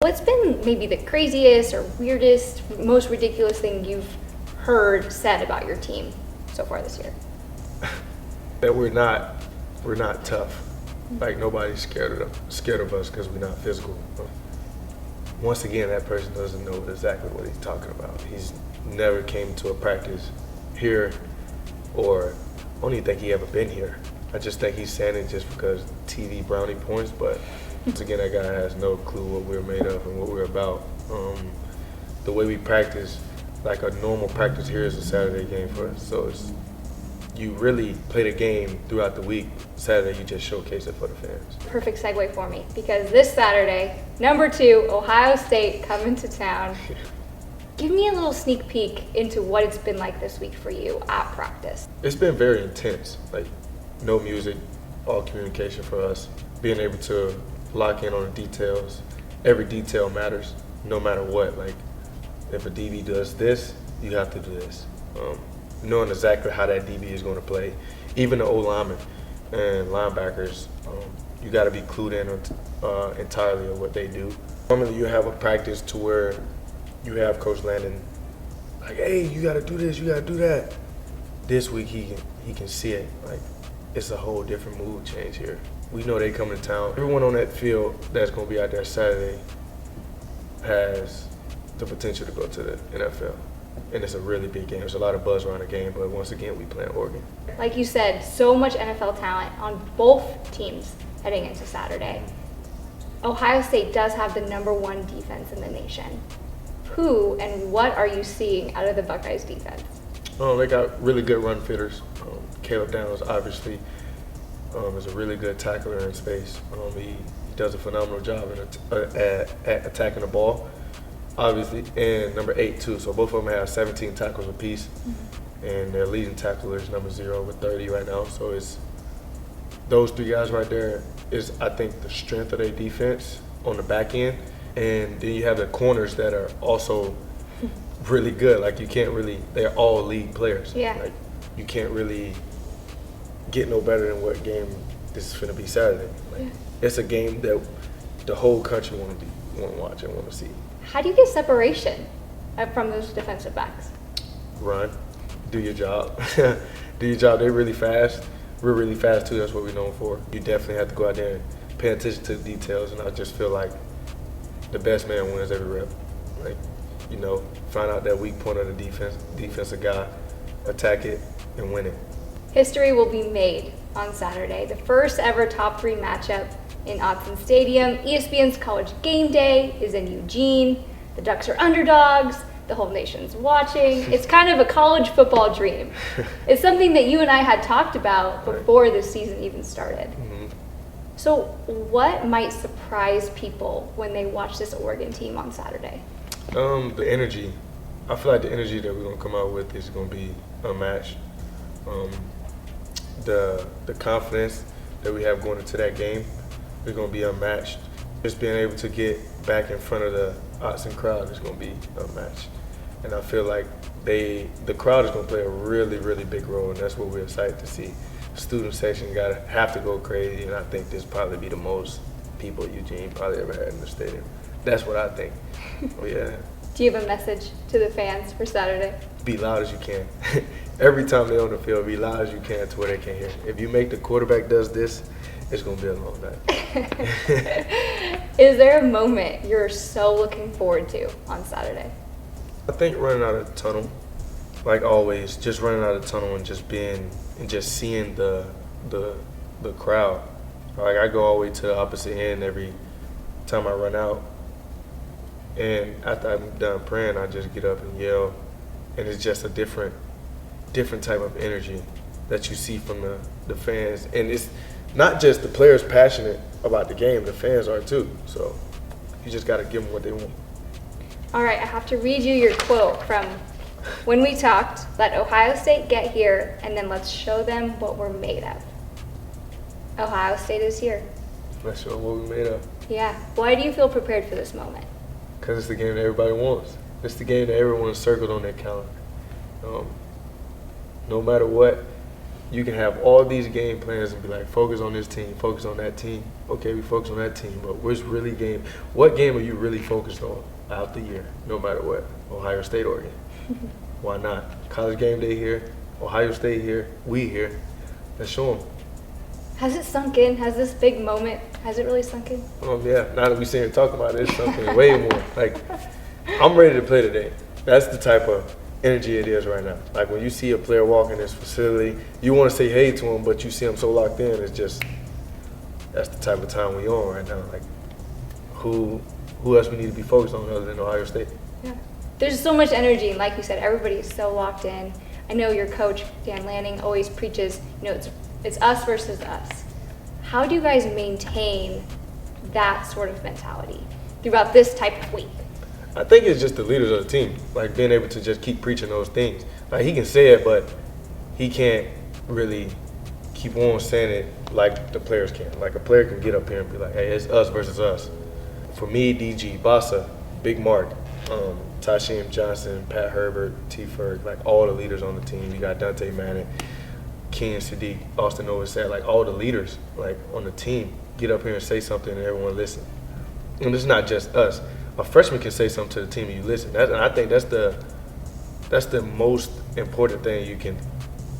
What's been maybe the craziest or weirdest, most ridiculous thing you've heard said about your team so far this year? That we're not tough. Like nobody's scared of us because we're not physical. Once again, that person doesn't know exactly what he's talking about. He's never came to a practice here, or I don't even think he ever been here. I just think he's saying it just because TV brownie points, but once again, that guy has no clue what we're made of and what we're about. The way we practice, like a normal practice here is a Saturday game for us. So you really play the game throughout the week. Saturday, you just showcase it for the fans. Perfect segue for me, because this Saturday, number 2, Ohio State coming to town. Give me a little sneak peek into what it's been like this week for you at practice. It's been very intense. Like no music, all communication for us. Being able to lock in on the details. Every detail matters, no matter what. Like if a DB does this, you have to do this. Knowing exactly how that DB is going to play. Even the O-linemen and linebackers, you got to be clued in entirely of what they do. Normally you have a practice to where you have Coach Lanning like, hey, you got to do this, you got to do that. This week he can see it. Like it's a whole different mood change here. We know they come to town. Everyone on that field that's going to be out there Saturday has the potential to go to the NFL. And it's a really big game. There's a lot of buzz around the game, but once again, we play in Oregon. Like you said, so much NFL talent on both teams heading into Saturday. Ohio State does have the number 1 defense in the nation. Who and what are you seeing out of the Buckeyes defense? They got really good run fitters. Caleb Downs, obviously, is a really good tackler in space. He does a phenomenal job at attacking the ball. Obviously, and number 8 too. So both of them have 17 tackles apiece, and their leading tackler is number 0 with 30 right now. So it's those 3 guys right there is, I think, the strength of their defense on the back end. And then you have the corners that are also really good. Like you can't really, they're all league players. Yeah. Like you can't really get no better than what game this is going to be Saturday. Like, it's a game that the whole country want to watch and want to see. How do you get separation from those defensive backs? Run, do your job. Do your job. They're really fast. We're really fast too. That's what we're known for. You definitely have to go out there and pay attention to the details. And I just feel like the best man wins every rep. Like, find out that weak point of the defensive guy, attack it, and win it. History will be made on Saturday. The first ever top 3 matchup in Autzen Stadium. ESPN's College Game Day is in Eugene. The Ducks are underdogs. The whole nation's watching. It's kind of a college football dream. It's something that you and I had talked about before this season even started. Mm-hmm. So what might surprise people when they watch this Oregon team on Saturday? The energy. I feel like the energy that we're going to come out with is going to be unmatched. The confidence that we have going into that game is going to be unmatched. Just being able to get back in front of the Autzen crowd is going to be unmatched. And I feel like the crowd is going to play a really, really big role, and that's what we're excited to see. Student section have to go crazy, and I think this probably be the most people Eugene probably ever had in the stadium. That's what I think. Oh, yeah. Do you have a message to the fans for Saturday? Be loud as you can. Every time they're on the field, be loud as you can to where they can hear. If you make the quarterback does this, it's going to be a long night. Is there a moment you're so looking forward to on Saturday? I think running out of the tunnel, like always, just running out of the tunnel and just seeing the crowd. Like I go all the way to the opposite end every time I run out. And after I'm done praying, I just get up and yell. And it's just a different type of energy that you see from the fans. And it's not just the players passionate about the game, the fans are too. So you just got to give them what they want. All right, I have to read you your quote from when we talked. Let Ohio State get here, and then let's show them what we're made of. Ohio State is here. Let's show them what we're made of. Yeah. Why do you feel prepared for this moment? Because it's the game that everybody wants. It's the game that everyone circled on their calendar. No matter what, you can have all these game plans and be like, focus on this team, focus on that team. Okay, we focus on that team, but what game are you really focused on out the year, no matter what? Ohio State, Oregon. Why not? College game day here, Ohio State here, we here. Let's show them. Has it sunk in? Has this big moment, has it really sunk in? Yeah, now that we see him talk about it, it's something way more. Like, I'm ready to play today. That's the type of energy it is right now. Like, when you see a player walk in this facility, you want to say hey to him, but you see him so locked in, it's just, that's the type of time we on right now. Like, who else we need to be focused on other than Ohio State? Yeah. There's so much energy, and like you said, everybody's so locked in. I know your coach, Dan Lanning, always preaches, it's us versus us. How do you guys maintain that sort of mentality throughout this type of week? I think it's just the leaders of the team, like being able to just keep preaching those things. Like, he can say it, but he can't really keep on saying it like the players can. Like, a player can get up here and be like, hey, it's us versus us. For me, DG, Bassa, Big Mark, Tez Johnson, Pat Herbert, T. Ferg, like all the leaders on the team. You got Dante Manning, Ken Sadiq, Austin Novosad, like all the leaders like on the team get up here and say something and everyone listen. And it's not just us. A freshman can say something to the team and you listen. And I think that's the most important thing you can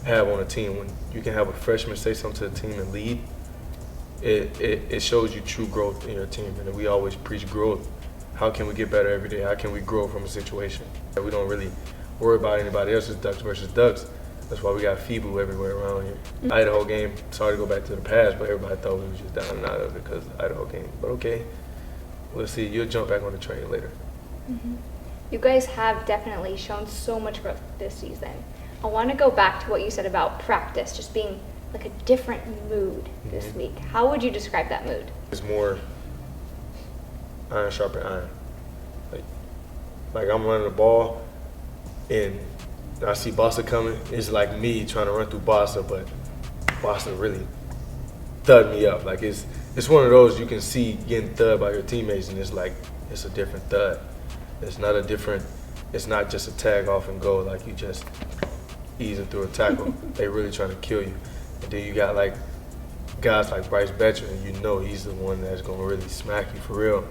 have on a team. When you can have a freshman say something to the team and lead, it shows you true growth in your team. And we always preach growth. How can we get better every day? How can we grow from a situation? We don't really worry about anybody else's Ducks versus Ducks. That's why we got FIBU everywhere around here. Mm-hmm. Idaho game, sorry to go back to the past, but everybody thought we was just down and out of it because of the Idaho game. But okay, we'll see. You'll jump back on the train later. Mm-hmm. You guys have definitely shown so much growth this season. I want to go back to what you said about practice, just being like a different mood this week. How would you describe that mood? It's more iron sharpen iron. Like I'm running the ball and I see Bassa coming. It's like me trying to run through Bassa, but Bassa really thudded me up. Like it's one of those you can see getting thudded by your teammates, and it's like it's a different thud. It's not just a tag off and go, like you just easing through a tackle. They really trying to kill you. And then you got like guys like Bryce Betcher, and you know he's the one that's gonna really smack you for real.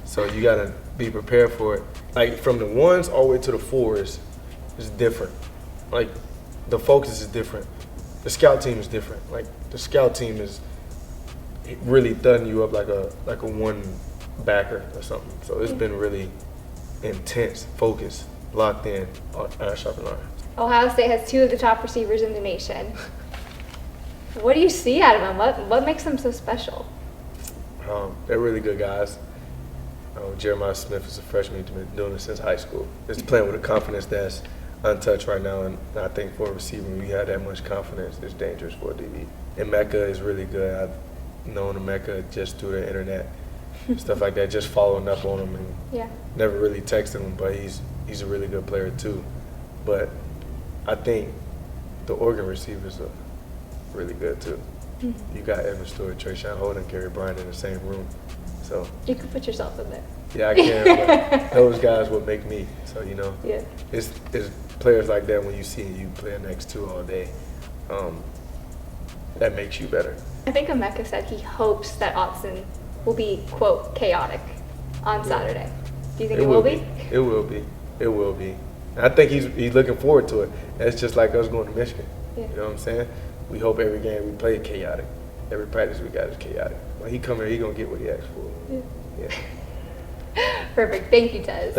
So you gotta be prepared for it. Like from the ones all the way to the fours, it's different. Like the focus is different. The scout team is different. Like the scout team is really thudding you up like a one backer or something. So it's been really intense, focused, locked in on sharpen iron. Ohio State has two of the top receivers in the nation. What do you see out of them? What makes them so special? They're really good guys. Jeremiah Smith is a freshman. He's been doing this since high school. He's playing with a confidence that's untouched right now, and I think for a receiver, when you have that much confidence, it's dangerous for a DB. And Mecca is really good. I've known Mecca just through the internet, stuff like that, just following up on him and never really texting him, but he's a really good player too. But I think the Oregon receivers are really good too. Mm-hmm. You got Evan Stewart, Trayshawn Holden, Gary Bryant in the same room. So you can put yourself in there. Yeah, I can. But those guys would make me. So it's players like that when you see you play next to all day, that makes you better. I think Emeka said he hopes that Autzen will be quote chaotic on Saturday. Do you think it will be? It will be. It will be. I think he's looking forward to it. That's just like us going to Michigan. Yeah. You know what I'm saying? We hope every game we play chaotic. Every practice we got is chaotic. When he come here, he gonna get what he asked for. Yeah. Perfect. Thank you, Tez.